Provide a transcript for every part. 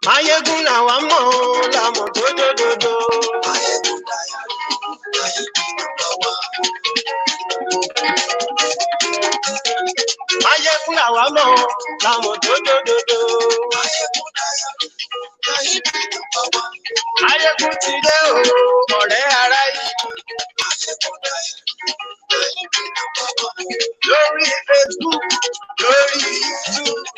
Mayegun làwa mọ̀ làmọ̀ dódódódó. Mayegun làwa mọ̀ làmọ̀ dódódódó. Mayegun ti dé o, ọ̀rẹ́ ará yìí. Lórí Facebook, lórí YouTube.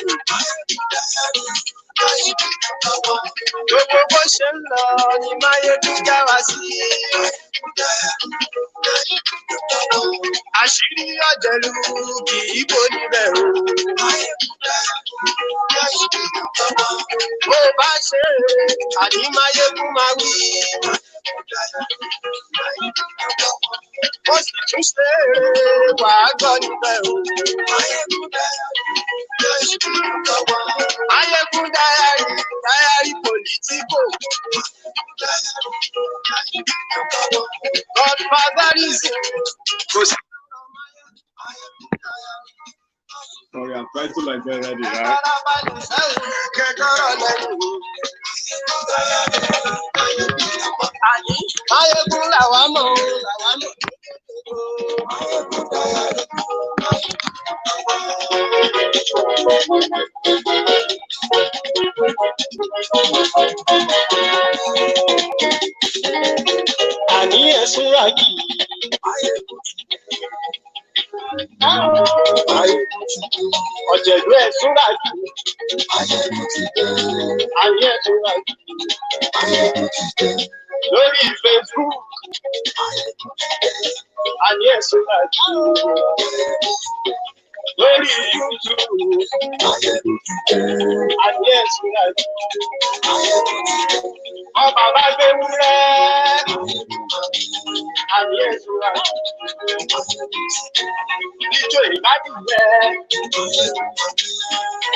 Gbogbo bó ṣe ń lọ ni Mayegun já wa sí. Àṣírí ọ̀jẹ̀lú kì í bò níbẹ̀ o. Bó bá ṣe àní Mayegun máa wí. Ó sì tún ṣe wàá gbọ́ níbẹ̀ o. Mayegun dáyàrí pòlítíkò. Godfatherism. Sorry, I'm trying to like get ready, right? Mayegun làwa mọ̀ làwa mọ̀. Àní ẹ̀sùn ràgì. Ọ̀jẹ̀lú ẹ̀sùn ràgì. Àní ẹ̀sùn ràgì. Lórí Facebook. Àní ẹ̀sùn ràgì. Lórí YouTube. Àní ẹ̀sùn ràgì. Ọba bá gbé wúrẹ́. Àní ẹ̀sùn ràgì. Ìjọ ìbádìyẹ.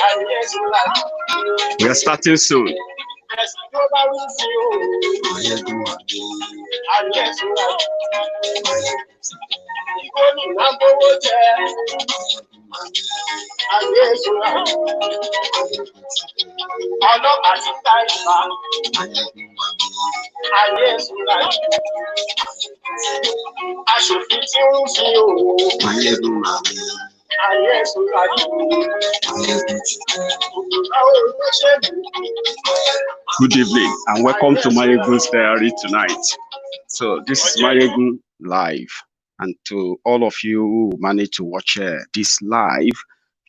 Àní ẹ̀sùn ràgì. We are starting soon. Ẹ̀sìn tó bá rú sí o. Àní ẹ̀sùn ràgì. Ìgbóni máa gbówó jẹ. Àní ẹ̀sùn ràgì. Ọlọ́pàá ti ta ìbá. Àní ẹ̀sùn ràgì. Aṣòfin tí ń fi òwò. Àní ẹ̀sùn ràgì. Good evening and welcome to Mayegun's Diary tonight. So this is Mayegun live, and to all of you who managed to watch this live,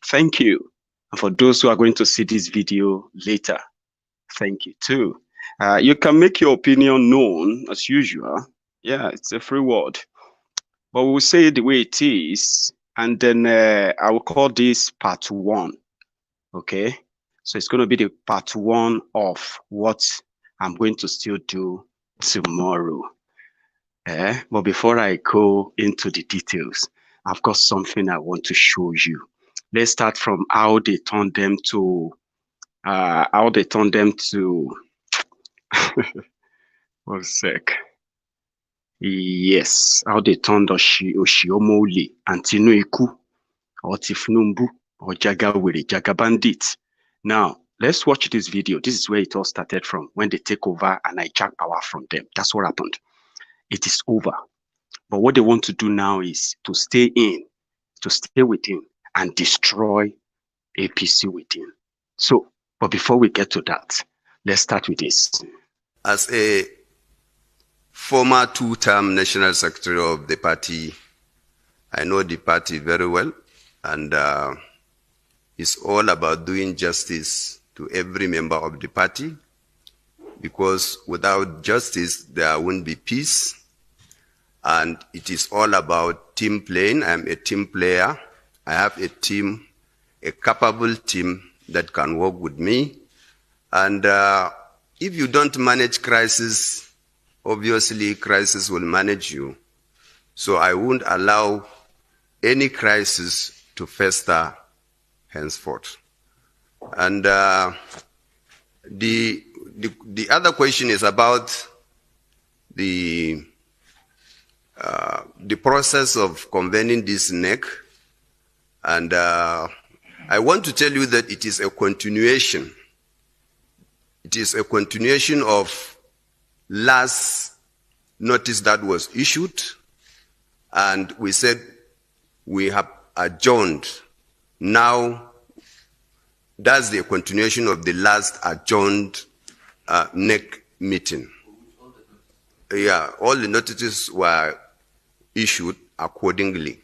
thank you. And for those who are going to see this video later, thank you too. You can make your opinion known as usual. Yeah, it's a free word, but we'll say it the way it is, and then I will call this part 1. Okay, so it's going to be the part 1 of what I'm going to still do tomorrow. But before I go into the details, I've got something I want to show you. Let's start from how they turned them to one sec. Yes, how they turned Oshiomole and Tinubu or Tinubu or Jaga Bandit. Now, let's watch this video. This is where it all started from, when they take over and hijack power from them. That's what happened. It is over. But what they want to do now is to stay within and destroy APC within. So, but before we get to that, let's start with this. As a former 2-term national secretary of the party, I know the party very well, and it's all about doing justice to every member of the party, because without justice, there won't be peace. And it is all about team playing. I'm a team player. I have a team, a capable team that can work with me. And if you don't manage crisis, obviously crisis will manage you. So I won't allow any crisis to fester henceforth. And the other question is about the process of convening this NEC. And I want to tell you that it is a continuation. it is a continuation of last notice that was issued, and we said we have adjourned. Now, that's the continuation of the last adjourned NEC meeting. Yeah, all the notices were issued accordingly.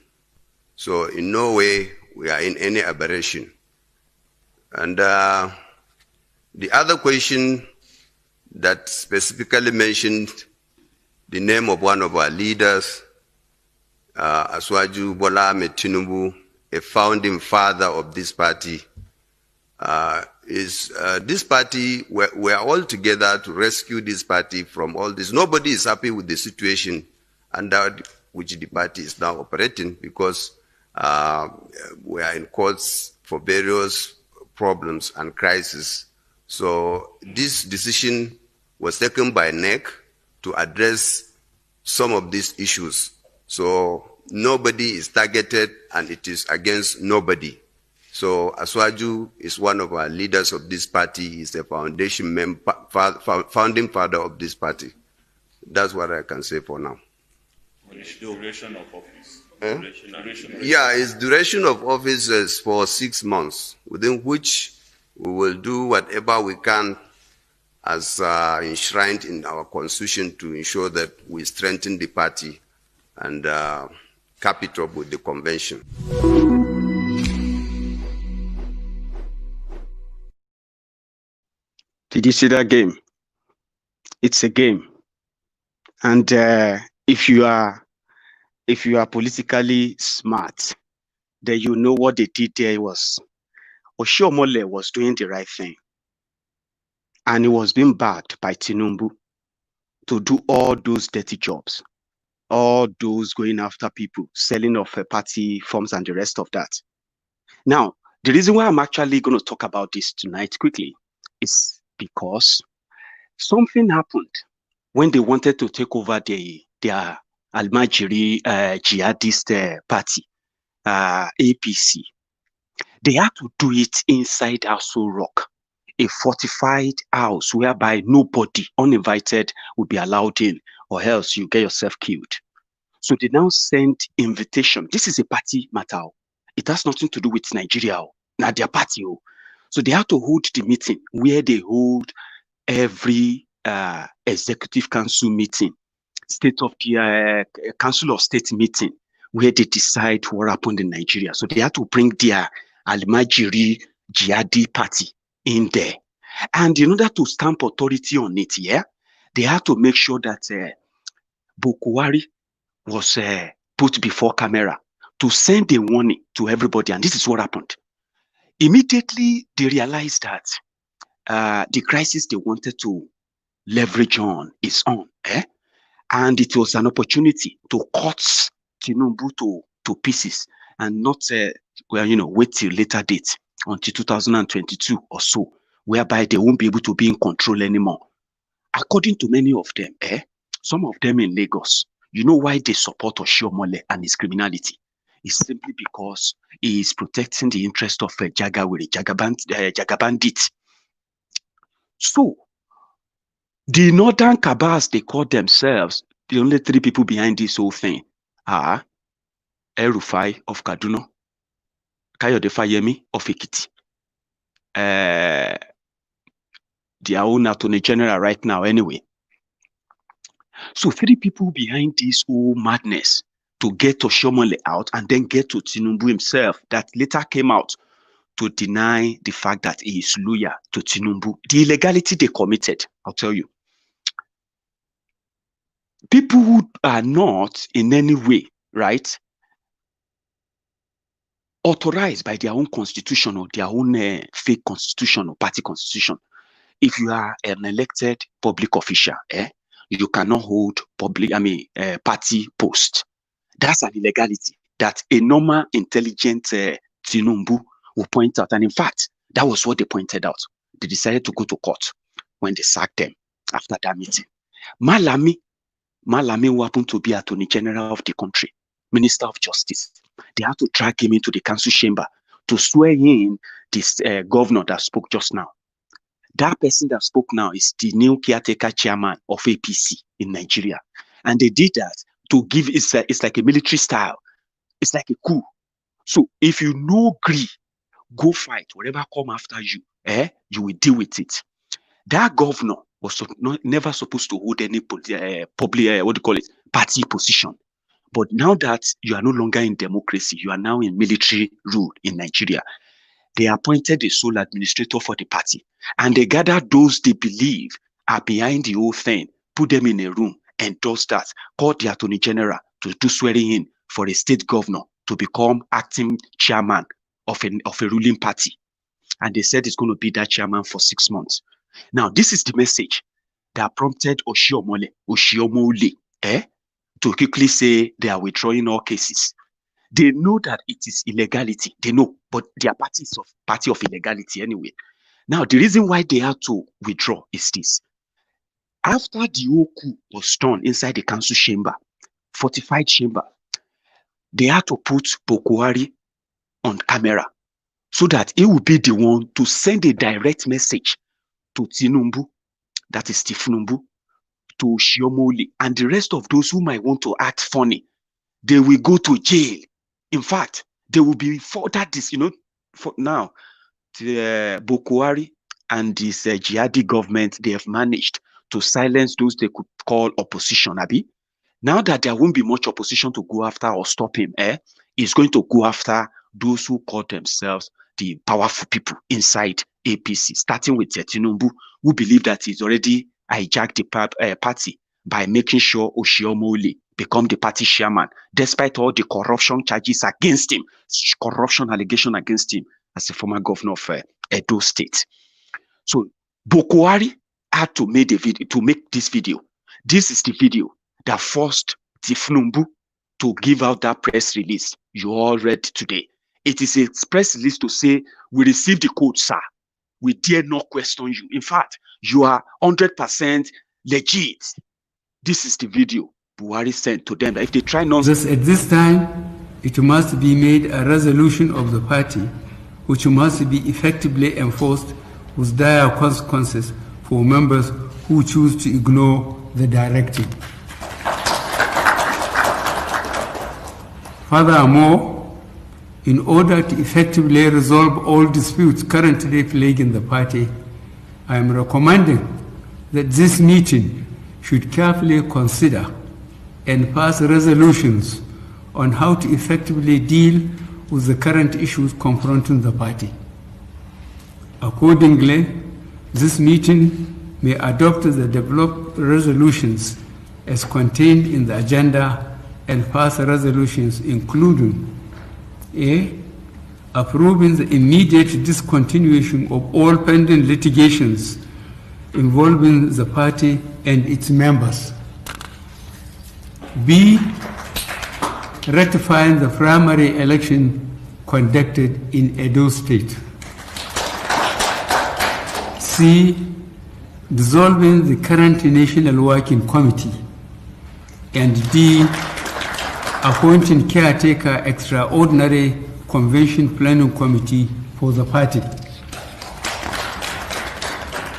So in no way we are in any aberration. And the other question that specifically mentioned the name of one of our leaders, Aswaju Bola Ahmed Tinubu, a founding father of this party, this party, we're all together to rescue this party from all this. Nobody is happy with the situation under which the party is now operating, because we are in courts for various problems and crises. So this decision was taken by NEC to address some of these issues. So nobody is targeted and it is against nobody. So Aswaju is one of our leaders of this party. He's the founding father of this party. That's what I can say for now. Duration of office. Yeah, his duration of office is for 6 months, within which we will do whatever we can as enshrined in our constitution to ensure that we strengthen the party and cap it up with the convention. Did you see that game? It's a game, and if you are politically smart, then you know what they did there was Oshiomole was doing the right thing, and he was being backed by Tinubu to do all those dirty jobs, all those going after people, selling of party forms and the rest of that. Now, the reason why I'm actually going to talk about this tonight quickly is because something happened when they wanted to take over their Almajiri jihadist party, APC. They had to do it inside Aso Rock, a fortified house whereby nobody uninvited would be allowed in, or else you get yourself killed. So they now sent invitation. This is a party matter. It has nothing to do with Nigeria, not their party. So they had to hold the meeting where they hold every executive council meeting, state of the council of state meeting, where they decide what happened in Nigeria. So they had to bring their Almajiri Jihadi party in there. And in order to stamp authority on it, yeah, they had to make sure that Bukwari was put before camera to send a warning to everybody. And this is what happened. Immediately, they realized that the crisis they wanted to leverage on is on. And it was an opportunity to cut Tinubu to pieces and not, wait till later date, until 2022 or so, whereby they won't be able to be in control anymore. According to many of them, some of them in Lagos, you know why they support Oshiomole and his criminality? It's simply because he is protecting the interest of Jagabandit. So, the northern cabals, they call themselves, the only three people behind this whole thing are El-Rufai of Kaduna, Kayode Fayemi of Ekiti, their own attorney general right now anyway. So 3 people behind this whole madness to get Oshiomole out and then get to Tinubu himself, that later came out to deny the fact that he is loyal to Tinubu. The illegality they committed, I'll tell you. People who are not in any way, right, authorized by their own constitution or their own fake constitution or party constitution. If you are an elected public official, you cannot hold party post. That's an illegality that a normal, intelligent Tinubu will point out. And in fact, that was what they pointed out. They decided to go to court when they sacked them after that meeting. Malami, who happened to be Attorney General of the country, Minister of Justice, they had to drag him into the council chamber to swear in this governor that spoke just now. That person that spoke now is the new caretaker chairman of APC in Nigeria. And they did that to give, it's like a military style. It's like a coup. So if you no agree, go fight, whatever come after you, you will deal with it. That governor was never supposed to hold any public, party position. But now that you are no longer in democracy, you are now in military rule in Nigeria. They appointed a sole administrator for the party, and they gathered those they believe are behind the whole thing, put them in a room, endorse that, called the attorney general to do swearing in for a state governor to become acting chairman of a ruling party. And they said it's going to be that chairman for 6 months. Now, this is the message that prompted Oshiomole, to quickly say they are withdrawing all cases. They know that it is illegality. They know, but their party is party of illegality anyway. Now, the reason why they had to withdraw is this. After the whole coup was done inside the council chamber, fortified chamber, they had to put Bokwari on camera so that he will be the one to send a direct message to Tinubu, that is Tinubu, to Oshiomole, and the rest of those who might want to act funny. They will go to jail. In fact, they will be further for now. The Bokwari and this jihadi government, they have managed to silence those they could call opposition, Abi. Now that there won't be much opposition to go after or stop him, he's going to go after those who call themselves the powerful people inside APC, starting with Tinubu, who believe that he's already hijacked the party by making sure Oshiomole become the party chairman, despite all the corruption charges against him, corruption allegation against him as a former governor of Edo State. So Bokwari had to make this video. This is the video that forced Tinubu to give out that press release you all read today. It is a press release to say, we received the code, sir. We dare not question you. In fact, you are 100% legit. This is the video Buhari sent to them. That if they try nonsense. At this time, it must be made a resolution of the party, which must be effectively enforced with dire consequences for members who choose to ignore the directive. Furthermore, in order to effectively resolve all disputes currently plaguing the party, I am recommending that this meeting should carefully consider and pass resolutions on how to effectively deal with the current issues confronting the party. Accordingly, this meeting may adopt the developed resolutions as contained in the agenda and pass resolutions including A. Approving the immediate discontinuation of all pending litigations involving the party and its members. B. Ratifying the primary election conducted in Edo State. C. Dissolving the current National Working Committee. And D. Appointing caretaker extraordinary convention planning committee for the party.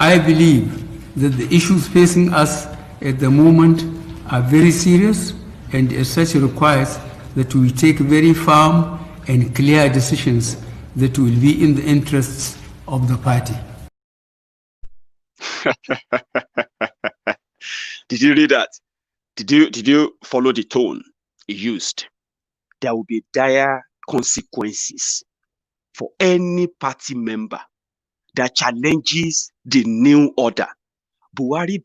I believe that the issues facing us at the moment are very serious and as such requires that we take very firm and clear decisions that will be in the interests of the party. Did you read that? Did you follow the tone he used? There will be dire consequences for any party member that challenges the new order. Buhari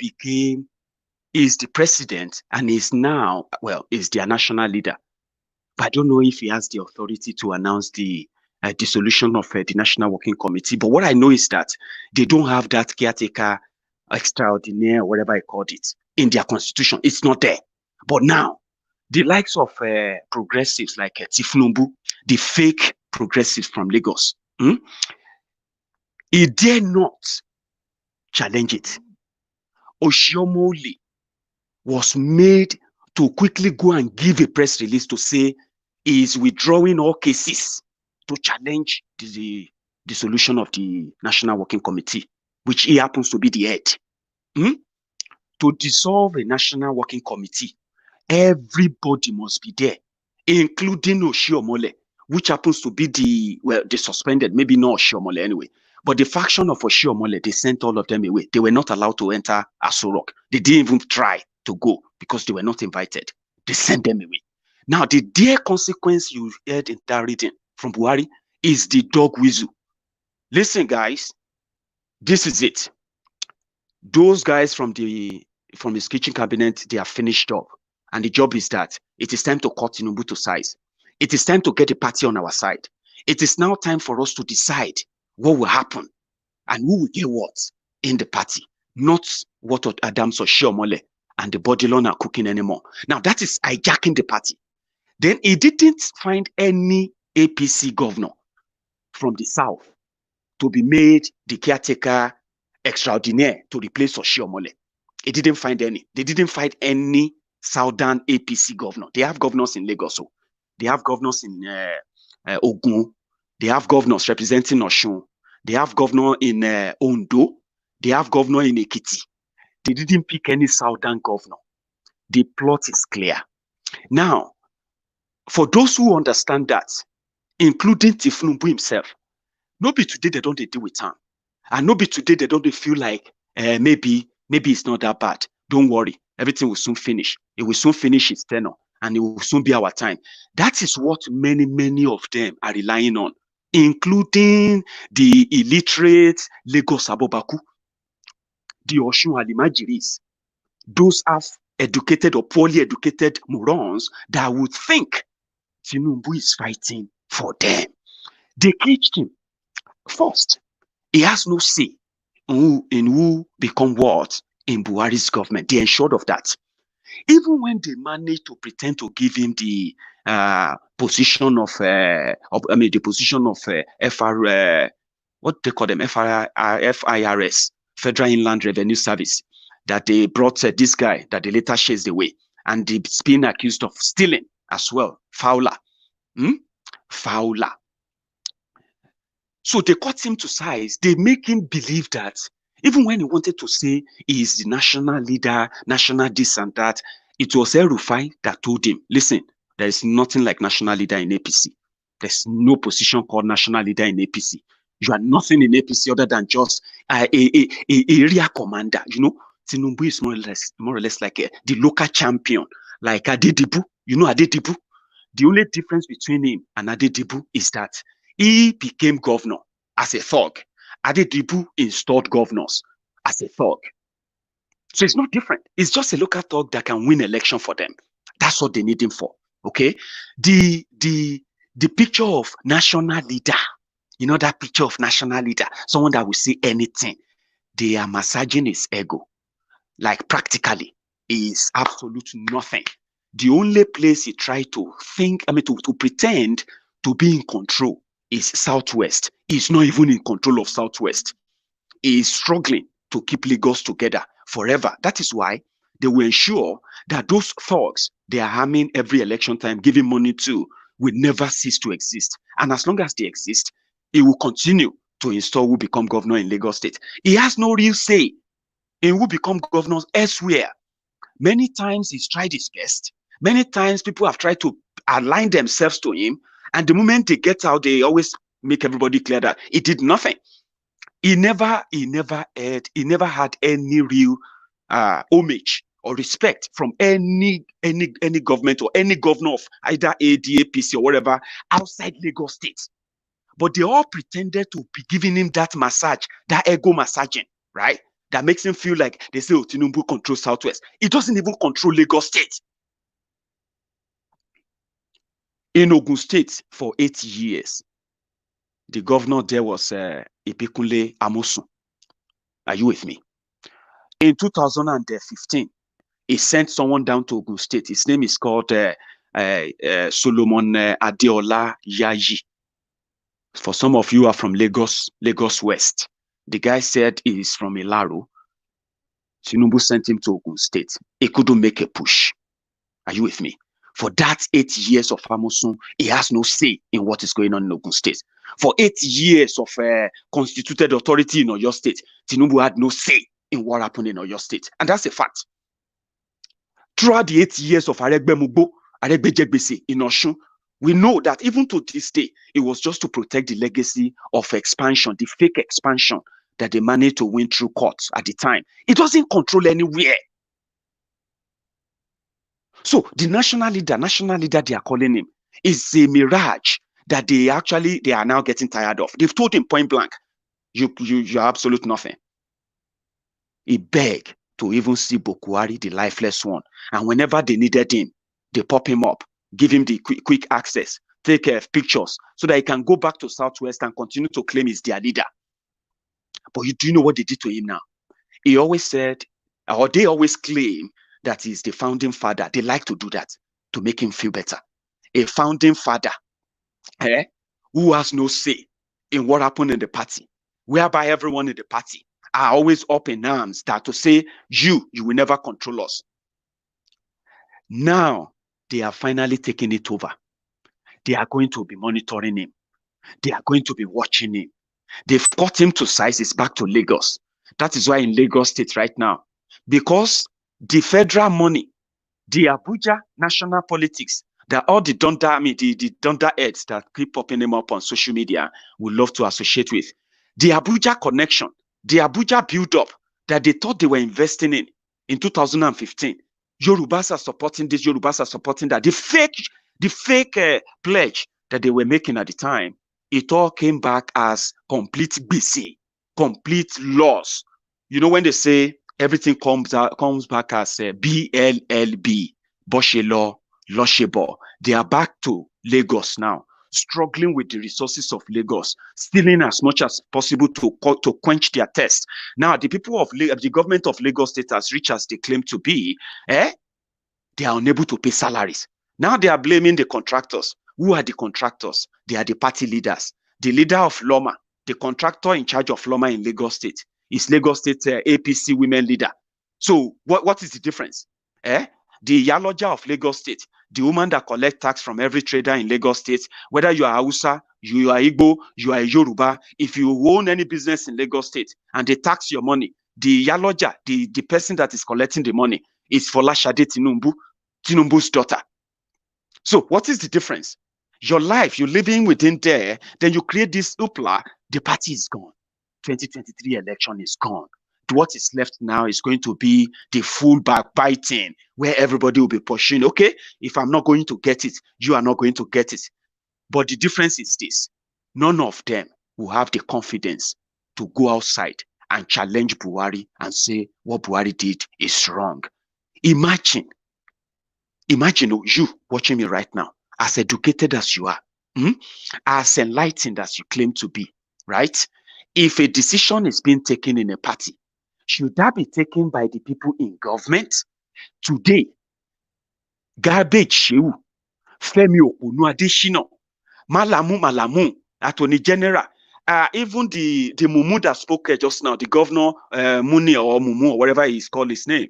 is the president and is now, is their national leader. But I don't know if he has the authority to announce the dissolution of the National Working Committee. But what I know is that they don't have that caretaker extraordinaire, whatever I called it, in their constitution. It's not there. But now, the likes of progressives like Tinubu, the fake progressives from Lagos, he dare not challenge it. Oshiomole was made to quickly go and give a press release to say he is withdrawing all cases to challenge the dissolution of the National Working Committee. which he happens to be the head, to dissolve a national working committee, everybody must be there, including Oshiomole, which happens to be the suspended, maybe not Oshiomole anyway, but the faction of Oshiomole, they sent all of them away. They were not allowed to enter Aso Rock. They didn't even try to go because they were not invited. They sent them away. Now, the dear consequence you heard in that reading from Buhari is the dog whistle. Listen, guys, this is it. Those guys from his kitchen cabinet, they are finished up. And the job is that it is time to cut Tinubu to size. It is time to get the party on our side. It is now time for us to decide what will happen and who will get what in the party, not what Adams or Oshiomole and the Bodilon are cooking anymore. Now, that is hijacking the party. Then he didn't find any APC governor from the south to be made the caretaker extraordinaire to replace Oshiomole. He didn't find any. They didn't find any southern APC governor. They have governors in Lagos. They have governors in Ogun. They have governors representing Oshun. They have governor in Ondo. They have governor in Ekiti. They didn't pick any southern governor. The plot is clear. Now, for those who understand that, including Tinubu himself, no be today they don't deal with him. And no be today they don't feel like maybe it's not that bad. Don't worry. Everything will soon finish. It will soon finish its tenure and it will soon be our time. That is what many of them are relying on, including the illiterate Lagos Abobaku, the Oshun Alimajiris. Those have educated or poorly educated morons that would think Tinubu is fighting for them. They caged him. First, he has no say in who become what in Buhari's government. They ensured of that. Even when they managed to pretend to give him the position of the position of what they call them, FIRS, Federal Inland Revenue Service, that they brought this guy that they later chased away, and he's been accused of stealing as well, Fowler. Fowler. So they cut him to size. They make him believe that even when he wanted to say he is the national leader, national this and that, it was El-Rufai that told him, listen, there is nothing like national leader in APC. There's no position called national leader in APC. You are nothing in APC other than just a area commander. You know, Tinubu is more or less like the local champion, like Adedibu. You know Adedibu? The only difference between him and Adedibu is that he became governor as a thug. Adedibu installed governors as a thug. So it's not different. It's just a local thug that can win election for them. That's what they need him for. Okay? The picture of national leader, you know that picture of national leader, someone that will say anything. They are massaging his ego. Like practically, is absolute nothing. The only place he tried to think, to pretend to be in control is Southwest. He's not even in control of Southwest. He is struggling to keep Lagos together forever. That is why they will ensure that those thugs they are harming every election time, giving money to, will never cease to exist. And as long as they exist, he will continue to install who become governor in Lagos State. He has no real say in who become governors elsewhere. Many times he's tried his best. Many times people have tried to align themselves to him. And the moment they get out, they always make everybody clear that he did nothing. He never had any real homage or respect from any government or any governor of either AD, APC or whatever outside Lagos State. But they all pretended to be giving him that massage, that ego massaging, right? That makes him feel like they say, oh, Tinubu controls Southwest. He doesn't even control Lagos State. In Ogun State for 8 years, the governor there was Ibikunle Amosun. Are you with me? In 2015, he sent someone down to Ogun State. His name is called Solomon Adeola Yayi. For some of you are from Lagos West. The guy said he is from Ilaro. Tinubu sent him to Ogun State. He couldn't make a push. Are you with me? For that 8 years of Amosun, he has no say in what is going on in Ogun State. For 8 years of constituted authority in Oyo State, Tinubu had no say in what happened in Oyo State. And that's a fact. Throughout the 8 years of Aregbemubo, Aregbejegbese in Osun, we know that even to this day, it was just to protect the legacy of expansion, the fake expansion that they managed to win through courts at the time. It doesn't control anywhere. So the national leader they are calling him is a mirage that they are now getting tired of. They've told him point blank, you're absolute nothing. He begged to even see Bokuari, the lifeless one. And whenever they needed him, they pop him up, give him the quick access, take care of pictures so that he can go back to Southwest and continue to claim he's their leader. But do you know what they did to him now? He always said, or they always claim that he's the founding father. They like to do that to make him feel better. A founding father who has no say in what happened in the party, whereby everyone in the party are always up in arms that to say, you will never control us. Now, they are finally taking it over. They are going to be monitoring him. They are going to be watching him. They've cut him to sizes back to Lagos. That is why in Lagos State right now, because the federal money, the Abuja national politics, that all the Donda heads that keep popping him up on social media would love to associate with. The Abuja connection, the Abuja build-up that they thought they were investing in 2015. Yorubas are supporting this, Yorubas are supporting that. The fake pledge that they were making at the time, it all came back as complete BC, complete loss. You know, when they say everything comes back as BLLB, Boshelo, Loshebo, they are back to Lagos now, struggling with the resources of Lagos, stealing as much as possible to quench their thirst. Now, the people of the government of Lagos State, as rich as they claim to be, they are unable to pay salaries. Now they are blaming the contractors. Who are the contractors? They are the party leaders. The leader of Loma, the contractor in charge of Loma in Lagos State, is Lagos State APC women leader. So what is the difference? The Yaloja of Lagos State, the woman that collects tax from every trader in Lagos State, whether you are Hausa, you are Igbo, you are Yoruba, if you own any business in Lagos State and they tax your money, the Yaloja, the person that is collecting the money, is Folashade Tinubu, Tinubu's daughter. So what is the difference? Your life, you're living within there, then you create this hoopla, the party is gone. 2023 election is gone. What is left now is going to be the full backbiting, where everybody will be pushing, okay, if I'm not going to get it, you are not going to get it. But the difference is this: none of them will have the confidence to go outside and challenge Buhari and say what Buhari did is wrong. Imagine you watching me right now, as educated as you are, as enlightened as you claim to be, right? If a decision is being taken in a party, should that be taken by the people in government? Today, Garbage Shehu, Femi Okunu Adeshina, Malamu, Attorney General, even the Mumu that spoke just now, the governor Muni or Mumu or whatever he's called his name,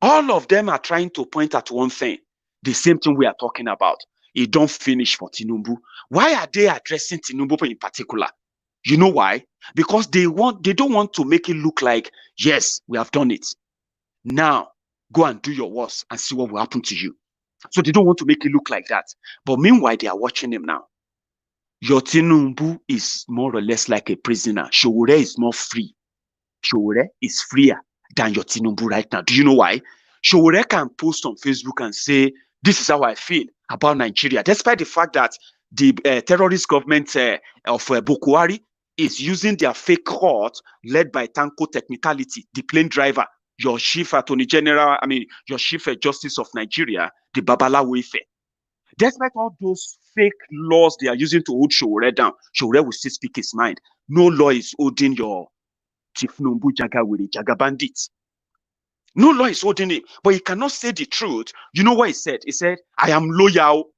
all of them are trying to point at one thing, the same thing we are talking about. It don't finish for Tinubu. Why are they addressing Tinubu in particular? You know why? Because they don't want to make it look like, yes, we have done it. Now, go and do your worst and see what will happen to you. So they don't want to make it look like that. But meanwhile, they are watching him now. Your Tinubu is more or less like a prisoner. Showore is more free. Showore is freer than your Tinubu right now. Do you know why? Showore can post on Facebook and say, this is how I feel about Nigeria, despite the fact that the terrorist government of Bokuari is using their fake court led by Tanko Technicality, the plane driver, your chief attorney general, your chief justice of Nigeria, the Babalawo Ife. Despite all those fake laws they are using to hold Showore down, Showore will still speak his mind. No law is holding your Chief Numbu Jaga bandits. No law is holding him, but he cannot say the truth. You know what he said? He said, I am loyal.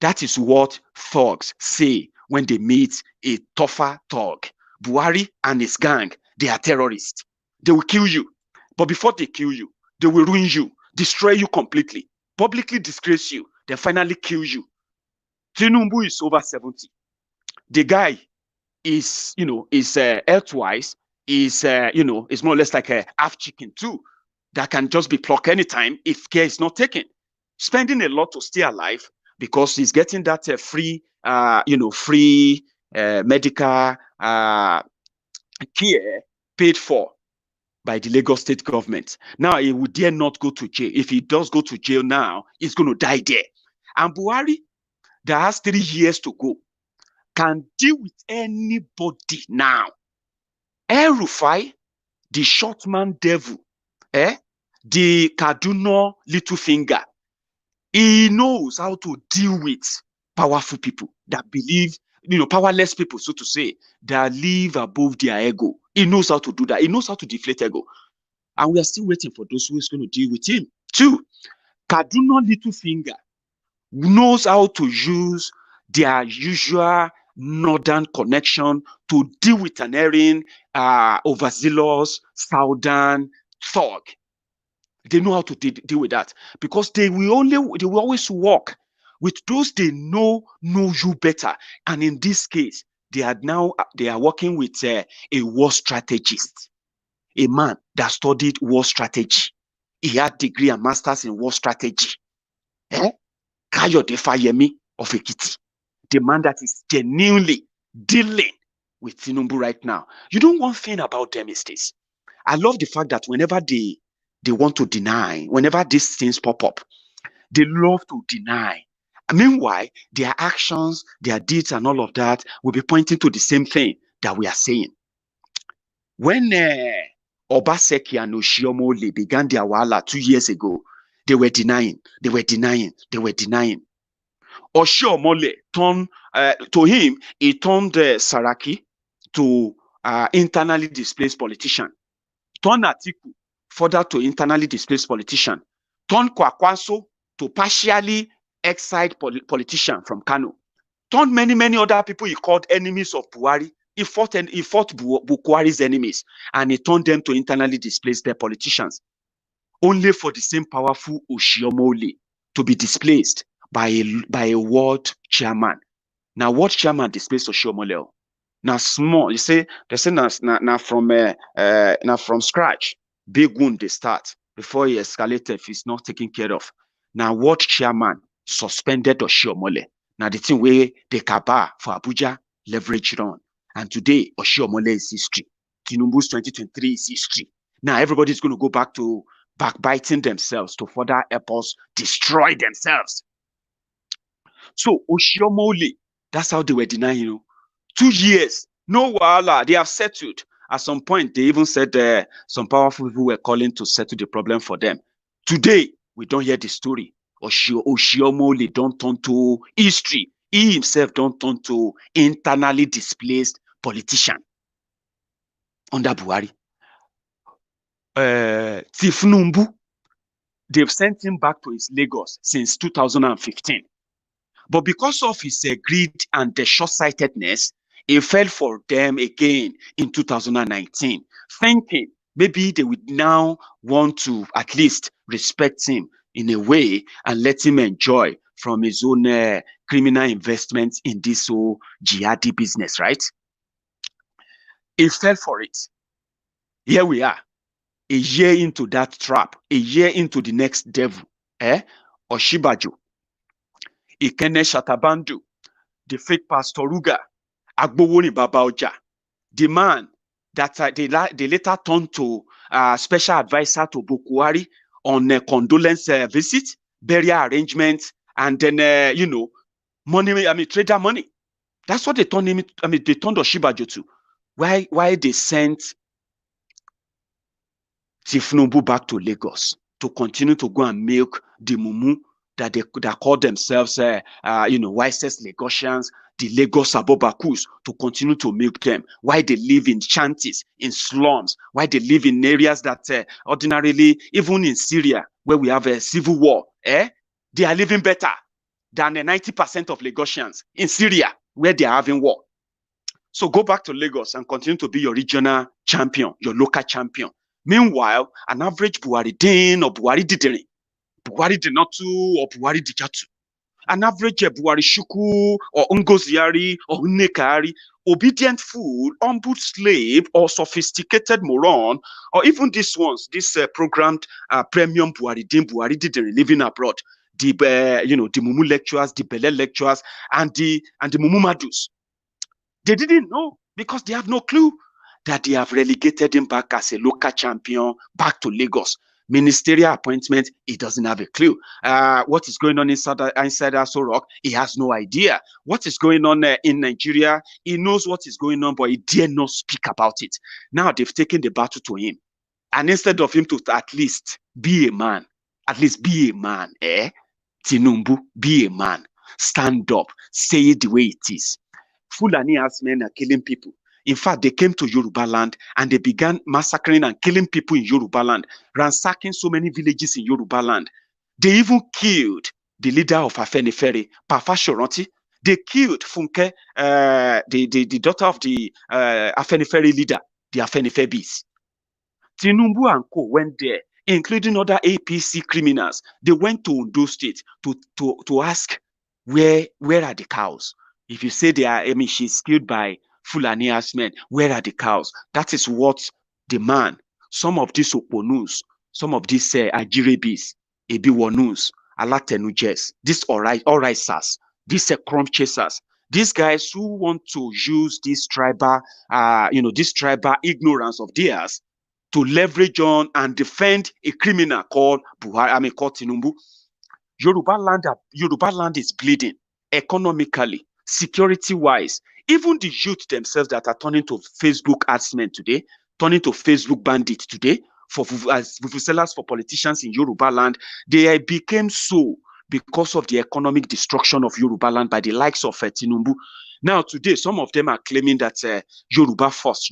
That is what thugs say when they meet a tougher thug. Buhari and his gang, they are terrorists. They will kill you. But before they kill you, they will ruin you, destroy you completely, publicly disgrace you, then finally kill you. Tinubu is over 70. the guy is, health-wise, is, is more or less like a half chicken too, that can just be plucked anytime if care is not taken. Spending a lot to stay alive because he's getting that free, free medical care paid for by the Lagos state government. Now he would dare not go to jail. If he does go to jail now, he's going to die there. And Buhari, that has 3 years to go, can deal with anybody now. El-Rufai, the short man devil, the Kaduna little finger, he knows how to deal with powerful people that believe, powerless people, so to say, that live above their ego. He knows how to do that. He knows how to deflate ego. And we are still waiting for those who is going to deal with him. 2, Kaduna little finger knows how to use their usual northern connection to deal with an erring, overzealous southern thug. They know how to deal with that because they will always work with those they know you better. And in this case, they are working with a war strategist, a man that studied war strategy. He had degree and masters in war strategy. Kayode Fayemi of Ekiti, the man that is genuinely dealing with Tinubu right now. You know, one thing about them is this. I love the fact that whenever they want to deny, whenever these things pop up, they love to deny. Meanwhile, their actions, their deeds, and all of that will be pointing to the same thing that we are saying. When Obaseki and Oshiomole began their wahala 2 years ago, they were denying. Oshiomole turned, to him, he turned Saraki to internally displaced politician. Turned Atiku further to internally displaced politician. Turned Kwakwaso to partially exiled politician from Kano. Turned many other people he called enemies of Buhari. He fought Buhari's enemies, and he turned them to internally displaced their politicians. Only for the same powerful Oshiomole to be displaced by a ward chairman. Now, ward chairman displaced Oshiomole. Now, small, they say now from scratch. Big wound they start before he escalated if he's not taken care of. Now, ward chairman suspended Oshiomole. Now, the thing where the Kaba for Abuja leveraged on. And today, Oshiomole is history. Tinubu's 2023 is history. Now, everybody's going to go back to backbiting themselves to further help us destroy themselves. So, Oshiomole, that's how they were denying, 2 years, no wahala, they have settled. At some point, they even said some powerful people were calling to settle the problem for them. Today, we don't hear the story. Oshiomole don't turn to history. He himself don't turn to internally displaced politician under Buhari. Tinubu, they've sent him back to his Lagos since 2015. But because of his greed and the short-sightedness, he fell for them again in 2019, thinking maybe they would now want to at least respect him in a way and let him enjoy from his own criminal investments in this whole jihadi business, right? He fell for it. Here we are, a year into that trap, a year into the next devil, Oshibajo, Ikene Shatabandu, the fake Pastor Ruga, Agbowoni Babaoja, the man that they later turned to special advisor to Buhari on a condolence visit, burial arrangements, and then, money, trader money. That's what they turned him, they turned Oshibajo to. Why they sent Tinubu back to Lagos to continue to go and milk the mumu that call themselves, wisest Lagosians, the Lagos Abobakus, to continue to milk them. Why they live in shanties, in slums, why they live in areas that ordinarily, even in Syria, where we have a civil war, they are living better than 90% of Lagosians in Syria, where they are having war. So go back to Lagos and continue to be your regional champion, your local champion. Meanwhile, an average Buhari din or Buhari didn't. Buhari did not too or Buhari did not too. an average Buhari Shuku or Ngoziari or Nekari, obedient fool, humble slave, or sophisticated moron, or even these ones, this programmed premium Buhari, Dim Buhari did living abroad, the the Mumu lecturers, the Bele lecturers, and the Mumu Madus. They didn't know because they have no clue that they have relegated him back as a local champion back to Lagos. Ministerial appointment, he doesn't have a clue. What is going on inside Aso Rock, he has no idea. What is going on in Nigeria, he knows what is going on, but he dare not speak about it. Now they've taken the battle to him. And instead of him to at least be a man, Tinubu, be a man, stand up, say it the way it is. Fulani men are killing people. In fact, they came to Yoruba land and they began massacring and killing people in Yoruba land, ransacking so many villages in Yoruba land. They even killed the leader of Afenifere, Pafa Shoranti. They killed Funke, the daughter of the Afenifere leader, the Afenifebis. Tinubu and co went there, including other APC criminals. They went to Ondo State to ask, where are the cows? If you say they are, she's killed by Fulani men, where are the cows? That is what the man, some of these Oponus, some of these Ajirebis, Ebiwanus, Alatenujes, these Oraisas, these crumb chasers, these guys who want to use this tribal, this tribal ignorance of theirs to leverage on and defend a criminal called Buhari, called Tinubu. Yoruba land is bleeding economically, security-wise. Even the youth themselves that are turning to Facebook adsmen today, turning to Facebook bandits today, as sellers for politicians in Yoruba land, they became so because of the economic destruction of Yoruba land by the likes of Tinubu. Now today, some of them are claiming that Yoruba first.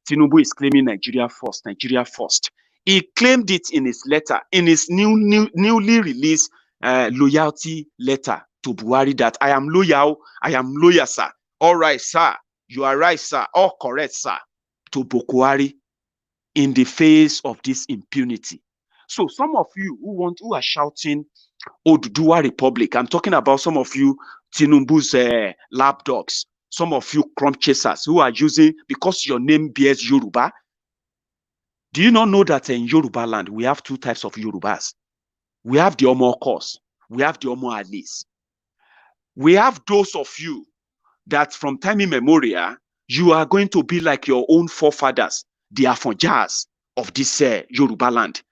Tinubu is claiming Nigeria first. He claimed it in his letter, in his newly released loyalty letter to Buhari, that I am loyal, sir. All right, sir. You are right, sir. All correct, sir. To Buhari in the face of this impunity. So some of you who are shouting Oduduwa Republic, I'm talking about some of you Tinubu's lapdogs, some of you crumb chasers who are using, because your name bears Yoruba. Do you not know that in Yoruba land, we have two types of Yorubas? We have the Omo Okos, we have the Omo Alis. We have those of you that from time immemorial, you are going to be like your own forefathers, the Afonjas of this Yoruba land.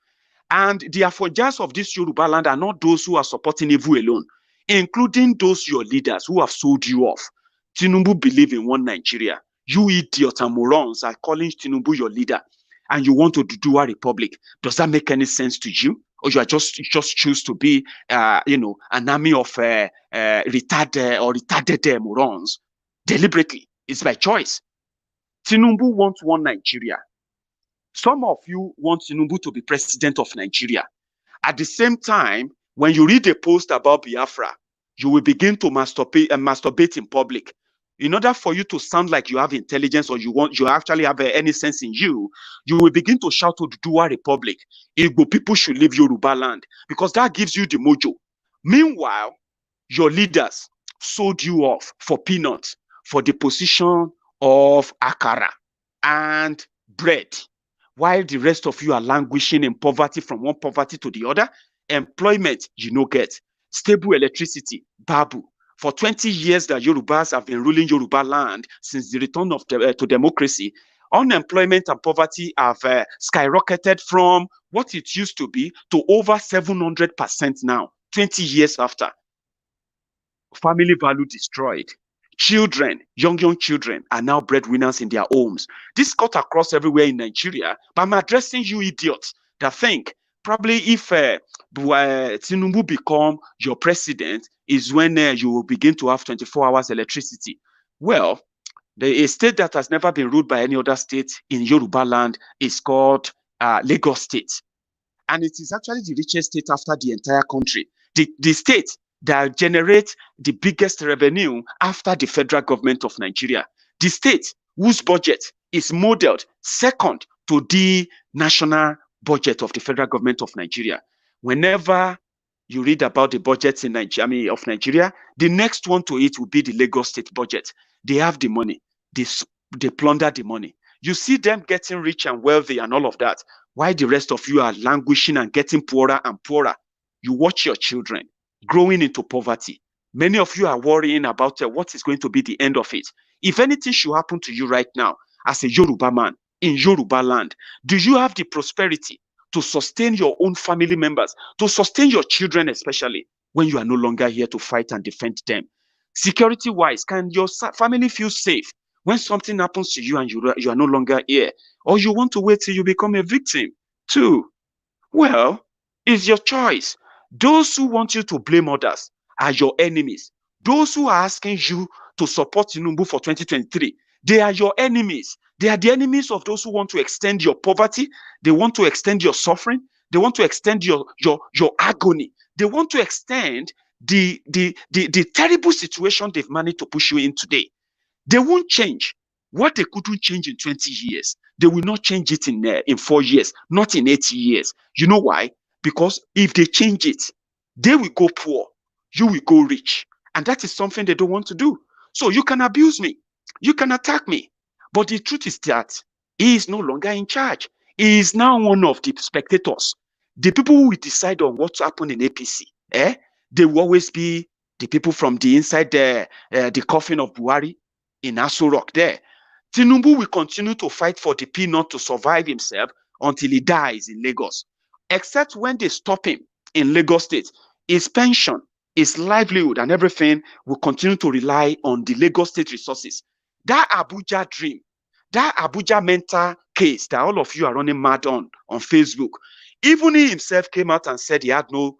And the Afonjas of this Yoruba land are not those who are supporting evil alone, including those your leaders who have sold you off. Tinubu believe in one Nigeria. You idiots and morons are calling Tinubu your leader, and you want to do a republic. Does that make any sense to you? Or you are just choose to be, an army of retarded morons deliberately? It's by choice. Tinubu wants one Nigeria. Some of you want Tinubu to be president of Nigeria. At the same time, when you read a post about Biafra, you will begin to masturbate in public. In order for you to sound like you have intelligence or you actually have any sense in you, you will begin to shout to Oduduwa Republic. Igbo people should leave Yoruba land, because that gives you the mojo. Meanwhile, your leaders sold you off for peanuts, for the position of akara and bread, while the rest of you are languishing in poverty, from one poverty to the other. Employment, you no get. Stable electricity, babu. For 20 years that Yorubas have been ruling Yoruba land since the return of to democracy, unemployment and poverty have skyrocketed from what it used to be to over 700% now, 20 years after. Family value destroyed. Children, young children are now breadwinners in their homes. This cut across everywhere in Nigeria, but I'm addressing you idiots that think probably if Tinubu become your president is when you will begin to have 24 hours electricity. Well, a state that has never been ruled by any other state in Yoruba land is called Lagos State. And it is actually the richest state after the entire country. The state that generates the biggest revenue after the federal government of Nigeria. The state whose budget is modeled second to the national budget of the federal government of Nigeria. Whenever you read about the budgets in Nigeria, of Nigeria. The next one to it will be the Lagos state budget. They have the money. They plunder the money. You see them getting rich and wealthy and all of that. Why the rest of you are languishing and getting poorer and poorer? You watch your children growing into poverty. Many of you are worrying about what is going to be the end of it. If anything should happen to you right now, as a Yoruba man in Yoruba land, do you have the prosperity to sustain your own family members, to sustain your children especially, when you are no longer here to fight and defend them? Security-wise, can your family feel safe when something happens to you and you are no longer here? Or you want to wait till you become a victim too? Well, it's your choice. Those who want you to blame others are your enemies. Those who are asking you to support Tinubu for 2023, they are your enemies. They are the enemies of those who want to extend your poverty. They want to extend your suffering. They want to extend your agony. They want to extend the terrible situation they've managed to push you in today. They won't change. What they couldn't change in 20 years, they will not change it in 4 years, not in 80 years. You know why? Because if they change it, they will go poor, you will go rich. And that is something they don't want to do. So you can abuse me, you can attack me. But the truth is that he is no longer in charge. He is now one of the spectators. The people who will decide on what to happen in APC, they will always be the people from the inside the coffin of Buhari in Aso Rock there. Tinubu will continue to fight for the peanut to survive himself until he dies in Lagos. Except when they stop him in Lagos State, his pension, his livelihood, and everything will continue to rely on the Lagos State resources. That Abuja dream, that Abuja mental case that all of you are running mad on Facebook, even he himself came out and said he had no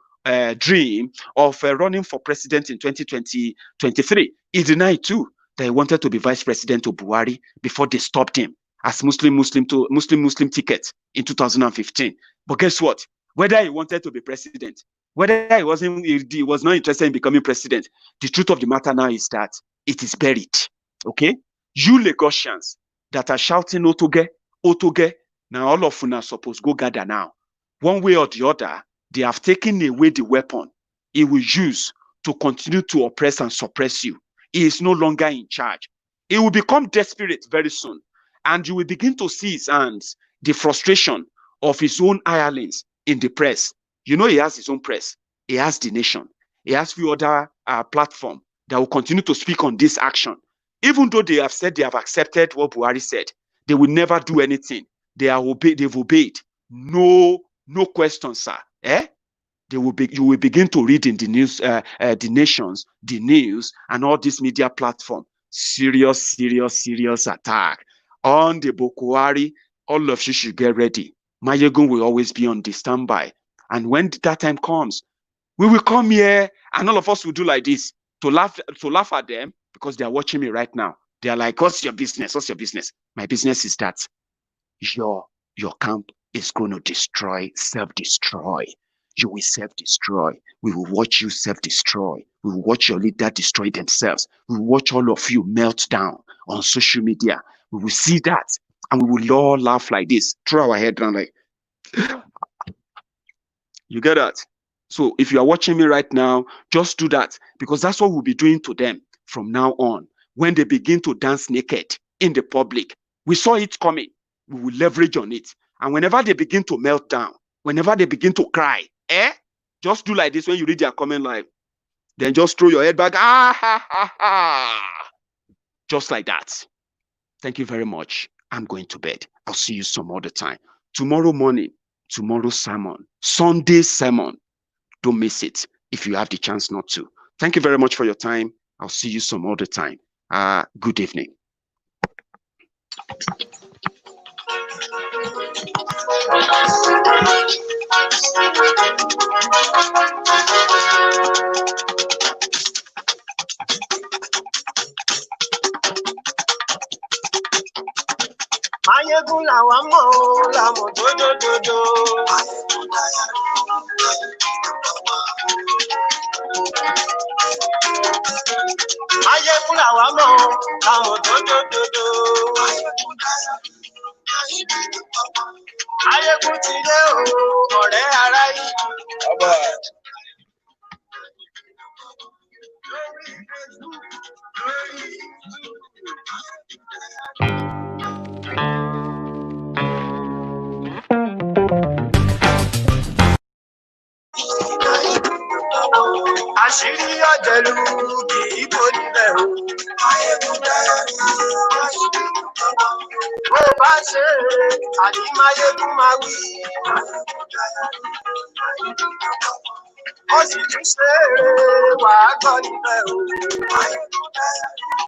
dream of running for president in 2023. He denied too that he wanted to be vice president of Buhari before they stopped him as Muslim ticket in 2015. But guess what? Whether he wanted to be president, whether he was not interested in becoming president, the truth of the matter now is that it is buried. Okay? You Lagosians that are shouting Otoge, Otoge, now all of you are supposed to go gather now. One way or the other, they have taken away the weapon he will use to continue to oppress and suppress you. He is no longer in charge. He will become desperate very soon. And you will begin to see his hands, the frustration of his own hirelings in the press. You know he has his own press. He has The Nation. He has few other platform that will continue to speak on this action. Even though they have said they have accepted what Buhari said, they will never do anything. They've obeyed. No questions, sir. You will begin to read in the news, the Nations, the news, and all this media platform. Serious attack on the Bokwari. All of you should get ready. Mayegun will always be on the standby. And when that time comes, we will come here and all of us will do like this to laugh at them because they are watching me right now. They are like, what's your business? What's your business? My business is that your camp is going to self-destroy. You will self-destroy. We will watch you self-destroy. We will watch your leader destroy themselves. We will watch all of you melt down on social media. We will see that and we will all laugh like this, throw our head down like, you get that? So if you are watching me right now, just do that because that's what we'll be doing to them from now on. When they begin to dance naked in the public, we saw it coming. We will leverage on it. And whenever they begin to melt down, whenever they begin to cry, just do like this when you read their comment live. Then just throw your head back. Just like that. Thank you very much. I'm going to bed. I'll see you some other time. Tomorrow morning, tomorrow's sermon, Sunday's sermon. Don't miss it if you have the chance not to. Thank you very much for your time. I'll see you some other time. Good evening. Mayegun làwa mọ̀ ọ́ làmọ̀ dódódódó. Mayegun làwa mọ̀ ọ́ làmọ̀ dódódódó. Mayegun ti dé o, ọ̀rẹ́ ará yìí. Àṣírí ọ̀jẹ̀lú kì í bò níbẹ̀ o. Bó bá ṣe àní máyégún máa wí. Ó sì tún ṣe wàá gbọ́ níbẹ̀ o.